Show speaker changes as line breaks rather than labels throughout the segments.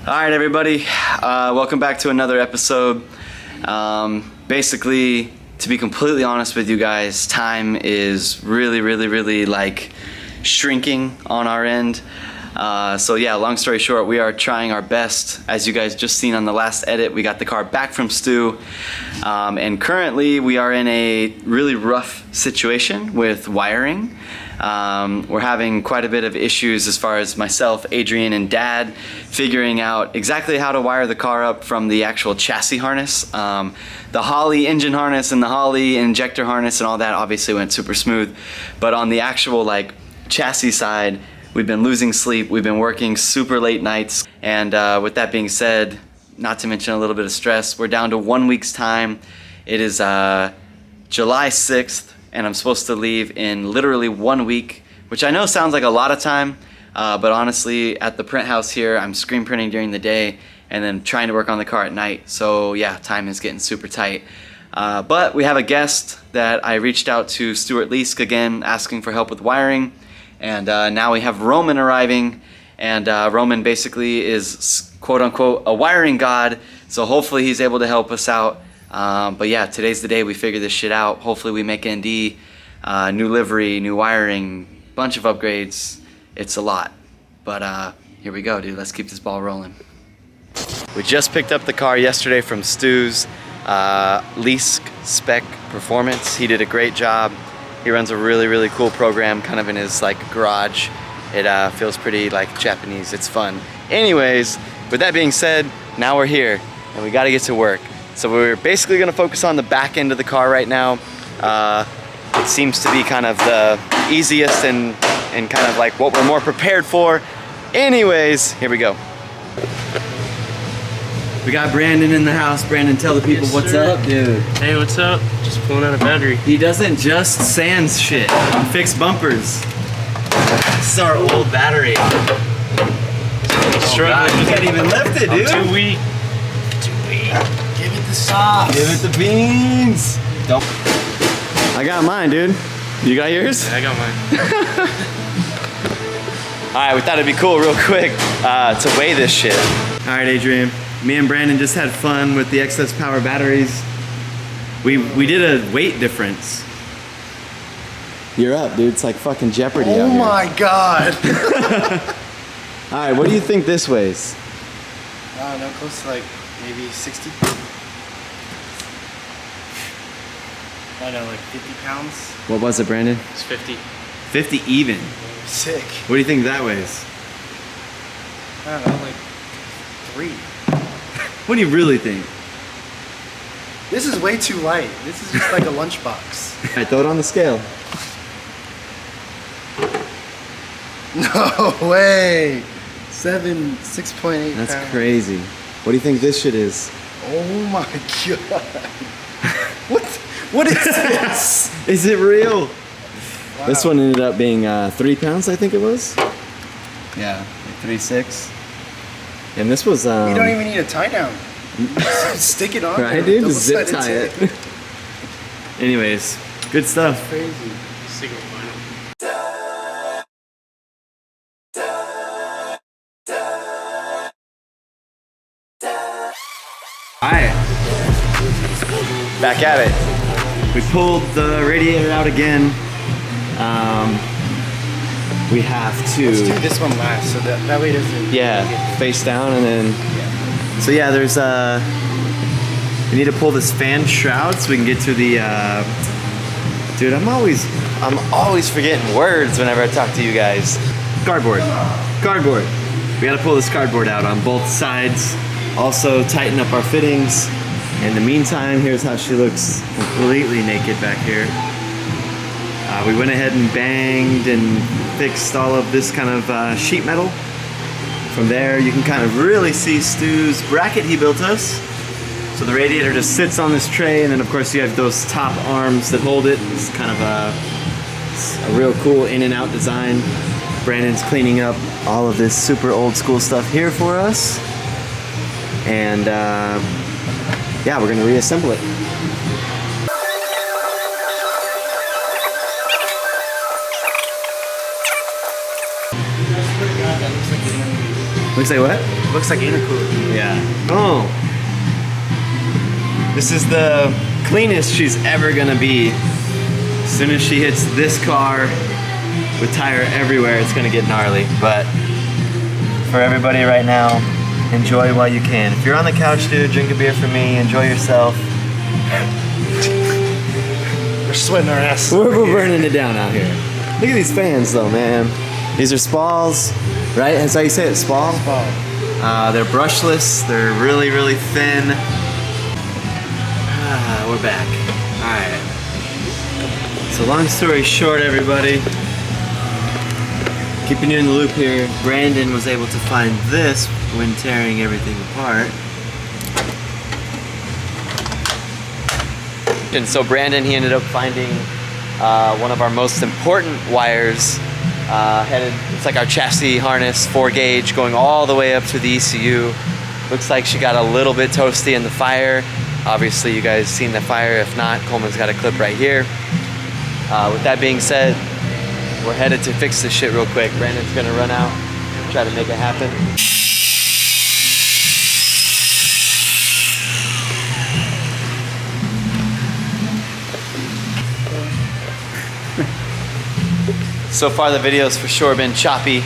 Alright everybody, welcome back to another episode. Basically, to be completely honest with you guys, time is really like shrinking on our end. So yeah, long story short, we are trying our best. As you guys just seen on the last edit, we got the car back from Stu. And currently we are in a really rough situation with wiring. We're having quite a bit of issues as far as myself, Adrian, and Dad figuring out exactly how to wire the car up from the actual chassis harness. The Holley engine harness and the Holley injector harness and all that obviously went super smooth. But on the actual like chassis side, we've been losing sleep. We've been working super late nights. And with that being said, not to mention a little bit of stress, we're down to 1 week's time. It is July 6th. And I'm supposed to leave in literally 1 week, which I know sounds like a lot of time, but honestly, at the print house here, I'm screen printing during the day and then trying to work on the car at night. So yeah, time is getting super tight. But we have a guest that I reached out to, Stuart Leask, again, asking for help with wiring. And now we have Roman arriving, and Roman basically is quote unquote a wiring god. So hopefully he's able to help us out. But yeah, today's the day we figure this shit out. Hopefully we make ND, new livery, new wiring, bunch of upgrades. It's a lot. But here we go, dude. Let's keep this ball rolling. We just picked up the car yesterday from Stu's Leask-Spec Performance. He did a great job. He runs a really cool program kind of in his like garage. It feels pretty like Japanese. It's fun. Anyways, with that being said, now we're here and we gotta get to work. So we're basically gonna focus on the back end of the car right now. It seems to be kind of the easiest and kind of like what we're more prepared for. Anyways, here we go. We got Brandon in the house. Brandon, tell the people what's up, dude.
Hey, what's up? Just pulling out a battery.
He doesn't just sand shit and fix bumpers. This is our old battery.
Struggling.
You can't even lift it, dude.
I'm too weak.
Give it the sauce. Give it the beans. Don't. I got mine, dude. You got yours?
Yeah, I got mine.
Alright, we thought it'd be cool real quick to weigh this shit. Alright, Adrian. Me and Brandon just had fun with the excess power batteries. We did a weight difference. You're up, dude. It's like fucking Jeopardy.
Oh my god.
Alright, what do you think this weighs?
I don't know, close to like maybe 60. I don't know, like 50 pounds.
What was it, Brandon?
It's 50.
50 even.
Sick.
What do you think that weighs?
I don't know, like 3.
What do you really think?
This is way too light. This is just like a lunchbox.
Alright, throw it on the scale.
No way. 6.8
That's
pounds.
crazy. What do you think this shit is?
Oh my god. What is this?
Is it real?
Wow.
This one ended up being 3 pounds, I think it was. Yeah, like 3.6. And this was
You don't even need a tie down. Stick it on.
right, dude. Just zip tie it. Anyways, good stuff.
Crazy.
Signal final.
Alright. Back at it. We pulled the radiator out again. We have to.
Let's do this one last, so that way it doesn't.
Yeah, face down and then. Yeah. So yeah, there's we need to pull this fan shroud so we can get to the. Dude, I'm always forgetting words whenever I talk to you guys. Cardboard. We gotta pull this cardboard out on both sides. Also tighten up our fittings. In the meantime, here's how she looks completely naked back here. We went ahead and banged and fixed all of this kind of sheet metal. From there, you can kind of really see Stu's bracket he built us. So the radiator just sits on this tray, and then of course you have those top arms that hold it. It's kind of a real cool in and out design. Brandon's cleaning up all of this super old school stuff here for us. And yeah, we're gonna reassemble it. Looks like what?
Looks like intercooler.
Yeah. Oh. This is the cleanest she's ever gonna be. As soon as she hits this car with tire everywhere, it's gonna get gnarly. But for everybody right now, enjoy while you can. If you're on the couch, dude, drink a beer for me, enjoy yourself.
We're sweating our ass.
We're burning it down out here. Look at these fans though, man. These are Spalls, right? That's how you say it, Spall?
Spall.
They're brushless, they're really, really thin. We're back. Alright. So long story short, everybody, keeping you in the loop here, Brandon was able to find this when tearing everything apart. And so Brandon, he ended up finding one of our most important wires headed, it's like our chassis harness, 4 gauge, going all the way up to the ECU. Looks like she got a little bit toasty in the fire. Obviously you guys seen the fire. If not, Coleman's got a clip right here. With that being said, we're headed to fix this shit real quick. Brandon's gonna run out, try to make it happen. So far the video's for sure been choppy.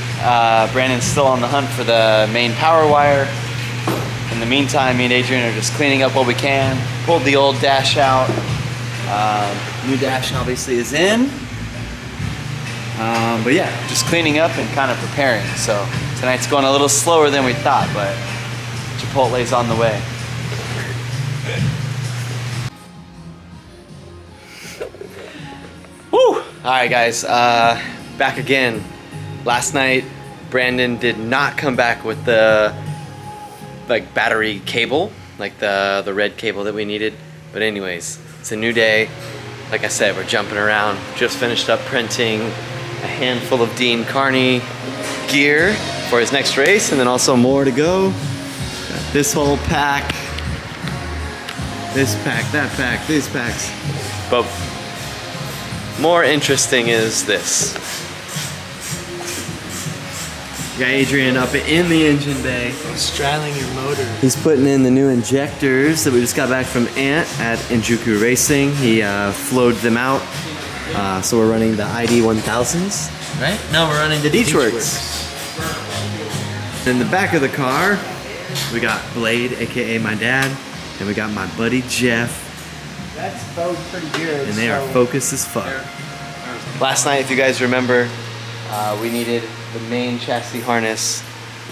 Brandon's still on the hunt for the main power wire. In the meantime, me and Adrian are just cleaning up what we can. Pulled the old dash out. New dash obviously is in. But yeah, just cleaning up and kind of preparing. So tonight's going a little slower than we thought, but Chipotle's on the way. Woo! All right, guys, back again. Last night, Brandon did not come back with the battery cable, like the red cable that we needed. But anyways, it's a new day. Like I said, we're jumping around. Just finished up printing a handful of Dean Carney gear for his next race, and then also more to go. Got this whole pack, this pack, that pack, these packs. But more interesting is this. Got Adrian up in the engine bay.
Straddling your motor.
He's putting in the new injectors that we just got back from Ant at 144.Racing. He flowed them out. So we're running the ID 1000s, right? No, we're running the Deechworks. In the back of the car, we got Blade, AKA my dad, and we got my buddy Jeff.
That's bowed pretty good.
And they are focused as fuck. Last night, if you guys remember, we needed the main chassis harness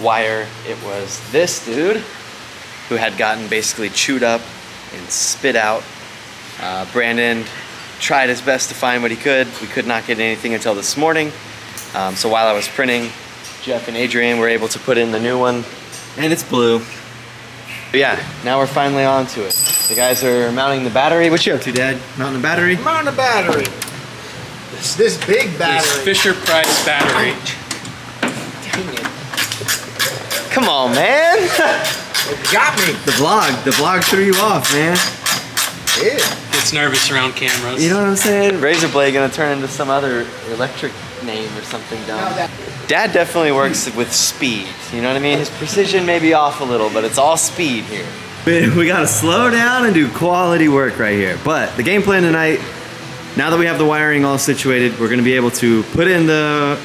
wire. It was this dude who had gotten basically chewed up and spit out. Brandon tried his best to find what he could. We could not get anything until this morning. So while I was printing, Jeff and Adrian were able to put in the new one, and it's blue. But yeah, now we're finally on to it. The guys are mounting the battery. What you up to, Dad? Mounting the battery?
Mounting the battery. This big battery.
This Fisher Price battery.
Dang it.
Come on, man.
It got me.
The vlog threw you off, man.
Yeah.
Gets nervous around cameras.
You know what I'm saying? Razor blade gonna turn into some other electric name or something dumb. Dad definitely works with speed. You know what I mean? His precision may be off a little, but it's all speed here. We gotta slow down and do quality work right here. But the game plan tonight, now that we have the wiring all situated, we're gonna be able to put in the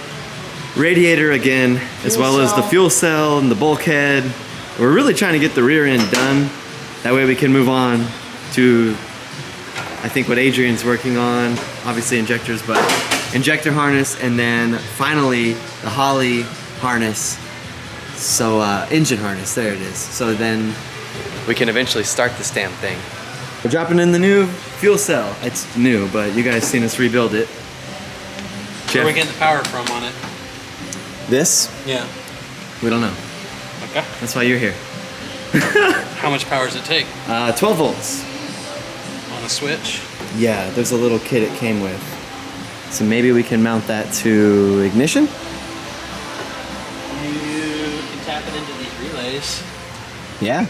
radiator again, as well as the fuel cell and the bulkhead. We're really trying to get the rear end done. That way we can move on to, I think, what Adrian's working on. Obviously injectors, but injector harness, and then finally the Holly harness. So engine harness, there it is. So then we can eventually start this damn thing. We're dropping in the new fuel cell. It's new, but you guys seen us rebuild it.
Where are we getting the power from on it?
This?
Yeah.
We don't know.
Okay.
That's why you're here.
How much power does it take?
12 volts.
On a switch?
Yeah, there's a little kit it came with. So maybe we can mount that to ignition?
You can tap it into these relays.
Yeah.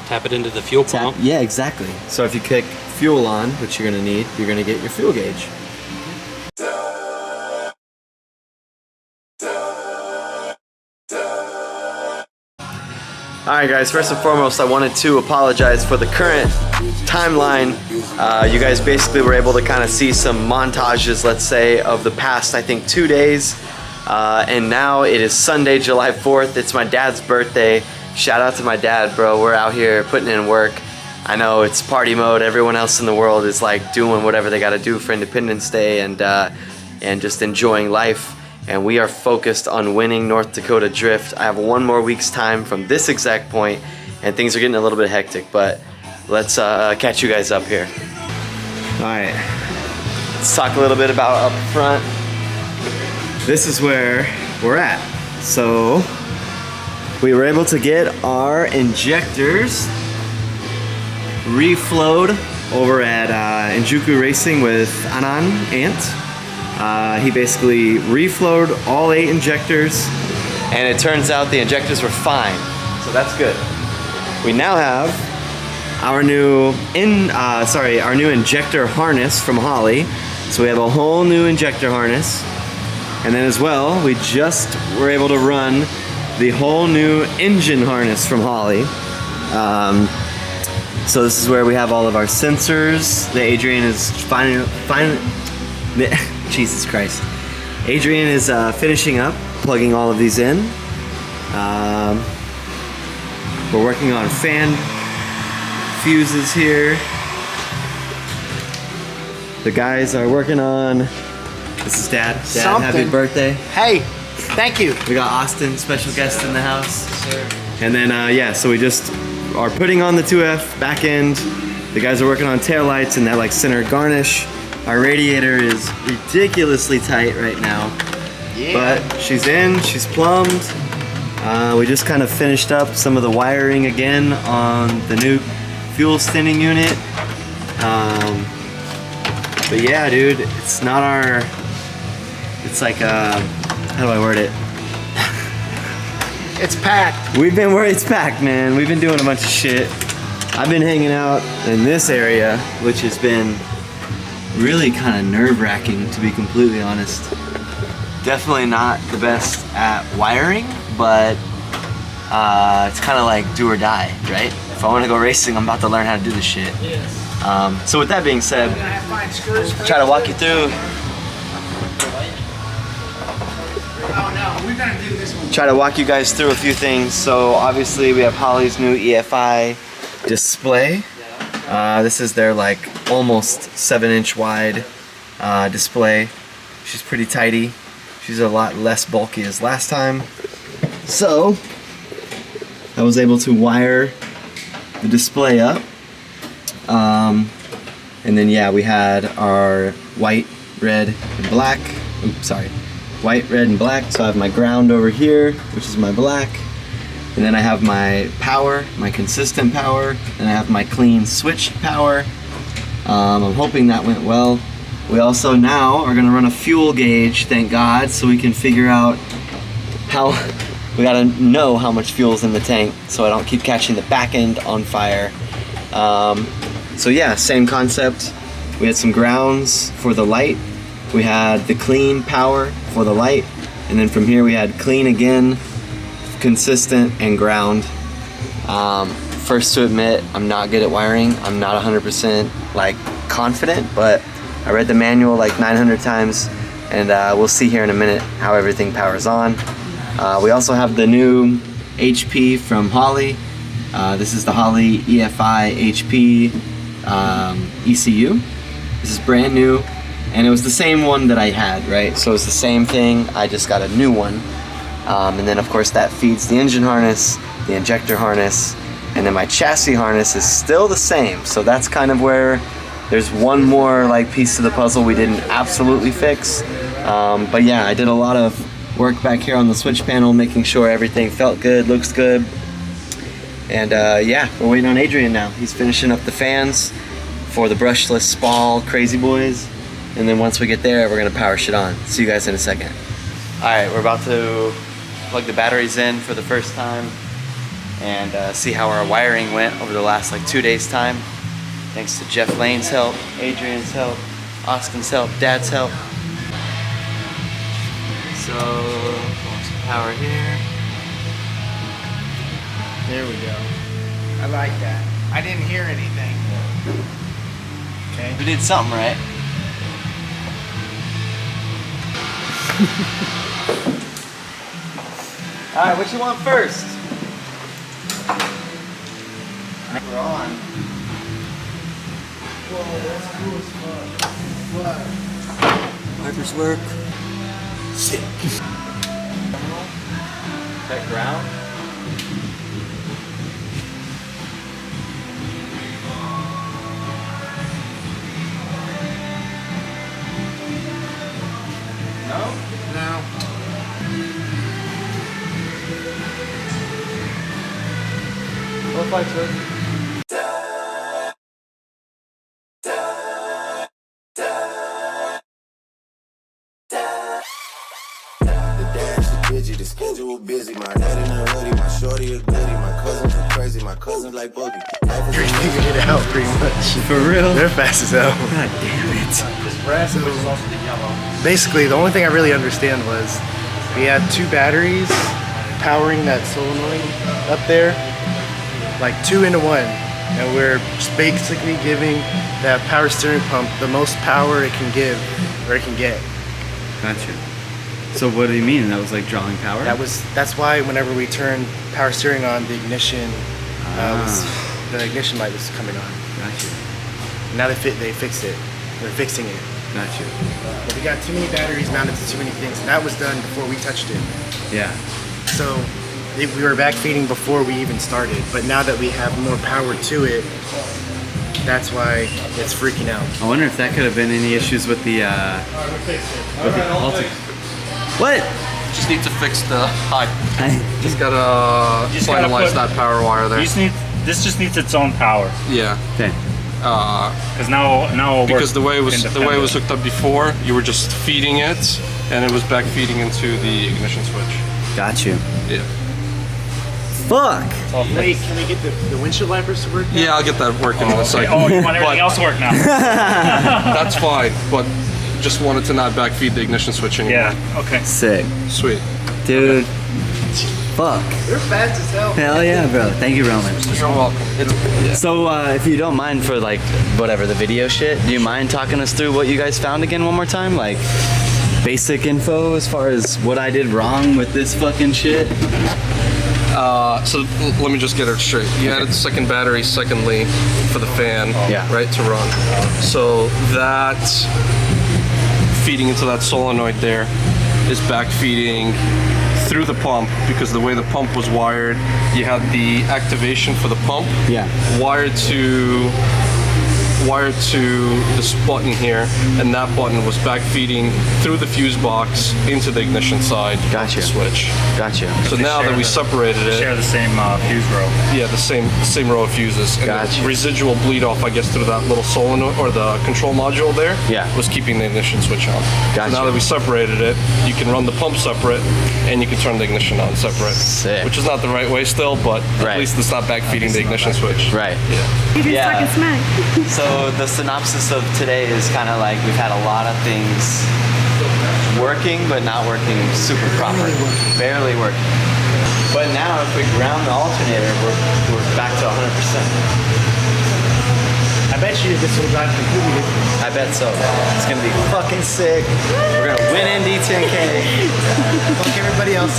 Tap it into the fuel pump.
Yeah, exactly. So if you kick fuel on, which you're gonna need, you're gonna get your fuel gauge. Alright guys, first and foremost I wanted to apologize for the current timeline. You guys basically were able to kind of see some montages, let's say, of the past, I think, 2 days. And now it is Sunday, July 4th. It's my dad's birthday. Shout out to my dad, bro. We're out here putting in work. I know it's party mode. Everyone else in the world is like doing whatever they gotta do for Independence Day and just enjoying life. And we are focused on winning North Dakota Drift. I have 1 more week's time from this exact point, and things are getting a little bit hectic, but let's catch you guys up here. All right, let's talk a little bit about up front. This is where we're at. So we were able to get our injectors reflowed over at 144.Racing with Anan Ant. He basically reflowed all 8 injectors, and it turns out the injectors were fine, so that's good. We now have our new injector harness from Holley. So we have a whole new injector harness, and then as well, we just were able to run the whole new engine harness from Holley. So this is where we have all of our sensors. The Adrian is Jesus Christ. Adrian is finishing up, plugging all of these in. We're working on fan fuses here. The guys are working on, this is Dad. Dad, happy birthday.
Hey, thank you.
We got Austin, special guest in the house. And then, yeah, so we just are putting on the 2F back end. The guys are working on taillights and that like center garnish. Our radiator is ridiculously tight right now. Yeah. But she's in, she's plumbed. We just kind of finished up some of the wiring again on the new fuel thinning unit. But yeah, dude, it's not our, it's like, how do I word it?
It's packed.
It's packed, man. We've been doing a bunch of shit. I've been hanging out in this area, which has been really kind of nerve-wracking, to be completely honest. Definitely not the best at wiring, but it's kind of like do or die, right? If I want to go racing, I'm about to learn how to do this shit. Yes. So with that being said, try to walk you through.
Oh no, we're gonna do this one.
Try to walk you guys through a few things. So obviously we have Holley's new EFI display. This is their like almost 7-inch wide display. She's pretty tidy. She's a lot less bulky as last time. So I was able to wire the display up. And then yeah, we had our white, red, and black. Oops, sorry. White, red, and black. So I have my ground over here, which is my black. And then I have my power, my consistent power, and I have my clean switched power. I'm hoping that went well. We also now are gonna run a fuel gauge, thank God, so we can figure out how, we gotta know how much fuel's in the tank so I don't keep catching the back end on fire. So yeah, same concept. We had some grounds for the light. We had the clean power for the light. And then from here we had clean again, consistent, and ground. First to admit, I'm not good at wiring. I'm not 100% like confident, but I read the manual like 900 times, and we'll see here in a minute how everything powers on. We also have the new HP from Holley. This is the Holley EFI HP ECU. This is brand new, and it was the same one that I had, right? So it's the same thing, I just got a new one. And then of course that feeds the engine harness, the injector harness, and then my chassis harness is still the same. So that's kind of where there's one more like piece of the puzzle we didn't absolutely fix. But yeah, I did a lot of work back here on the switch panel, making sure everything felt good, looks good. And yeah, we're waiting on Adrian now. He's finishing up the fans for the brushless Spall Crazy Boys. And then once we get there, we're gonna power shit on. See you guys in a second. All right, we're about to plug the batteries in for the first time and see how our wiring went over the last like 2 days time. Thanks to Jeff Lane's help, Adrian's help, Austin's help, Dad's help. So, some power here.
There we go. I like that. I didn't hear anything. Okay.
We did something right. All right, what you want first? We're on.
Whoa, that's cool as fuck.
Wipers work. Sick. Check ground. No?
No.
Both lights work.
The schedule busy, my dad in a hoodie, my shorty a goodie, my cousins are crazy, my cousins like boogie.
They figured it out pretty much.
For real?
They're fast as hell.
God damn it.
This brass is also the yellow.
Basically, the only thing I really understand was we had 2 batteries powering that solenoid up there, like 2 into 1. And we're just basically giving that power steering pump the most power it can give, or it can get.
Gotcha. So what do you mean? That was like drawing power?
That's why whenever we turned power steering on, the ignition the ignition light was coming on.
Gotcha.
Now they fixed it. They're fixing it.
Gotcha.
But we got too many batteries mounted to too many things, and that was done before we touched it.
Yeah.
So we were backfeeding before we even started. But now that we have more power to it, that's why it's freaking out.
I wonder if that could have been any issues with the alternator. What?
Just need to fix the height. Just gotta
You just gotta
finalize
put-
that power wire there.
This just needs its own power.
Yeah.
Okay.
Because now it'll work
Because the way it was
independent.
hooked up before, you were just feeding it, and it was back feeding into the ignition switch.
Got you.
Yeah.
Fuck.
Wait, can we get the windshield wipers to work?
Yeah, I'll get that working in a
Okay.
second.
Oh, you want everything
But
else to work now?
That's fine, but just wanted to not backfeed the ignition switch anymore.
Yeah. Okay.
Sick.
Sweet.
Dude. Fuck.
They're fast as hell.
Hell yeah, bro. Thank you, Roman.
You're welcome.
So, if you don't mind for like whatever the video shit, do you mind talking us through what you guys found again one more time? Like basic info as far as what I did wrong with this fucking shit.
So let me just get it straight. You added the second battery, secondly, for the fan,
Yeah.
right, to run. So that feeding into that solenoid there is back feeding through the pump, because the way the pump was wired, you had the activation for the pump
Yeah.
wired to this button here, and that button was back feeding through the fuse box into the ignition side of
Gotcha.
the switch.
Gotcha.
So now that we separated it,
Share the same fuse row.
yeah, the same row of fuses. And
Gotcha.
the residual bleed off, I guess, through that little solenoid or the control module there,
Yeah.
was keeping the ignition switch on.
Gotcha.
So now that we separated it, you can run the pump separate and you can turn the ignition on separate.
Sick.
Which is not the right way still, but
Right.
at least it's not backfeeding the ignition switch.
Right.
Yeah.
You're just
Yeah.
talking smack.
So the synopsis of today is kind of like we've had a lot of things working, but not working super proper. Barely working. But now if we ground the alternator, we're back to 100%.
I bet you this will drive completely different.
I bet so. It's gonna be fucking sick. We're gonna win Indy 10K.
Fuck everybody else.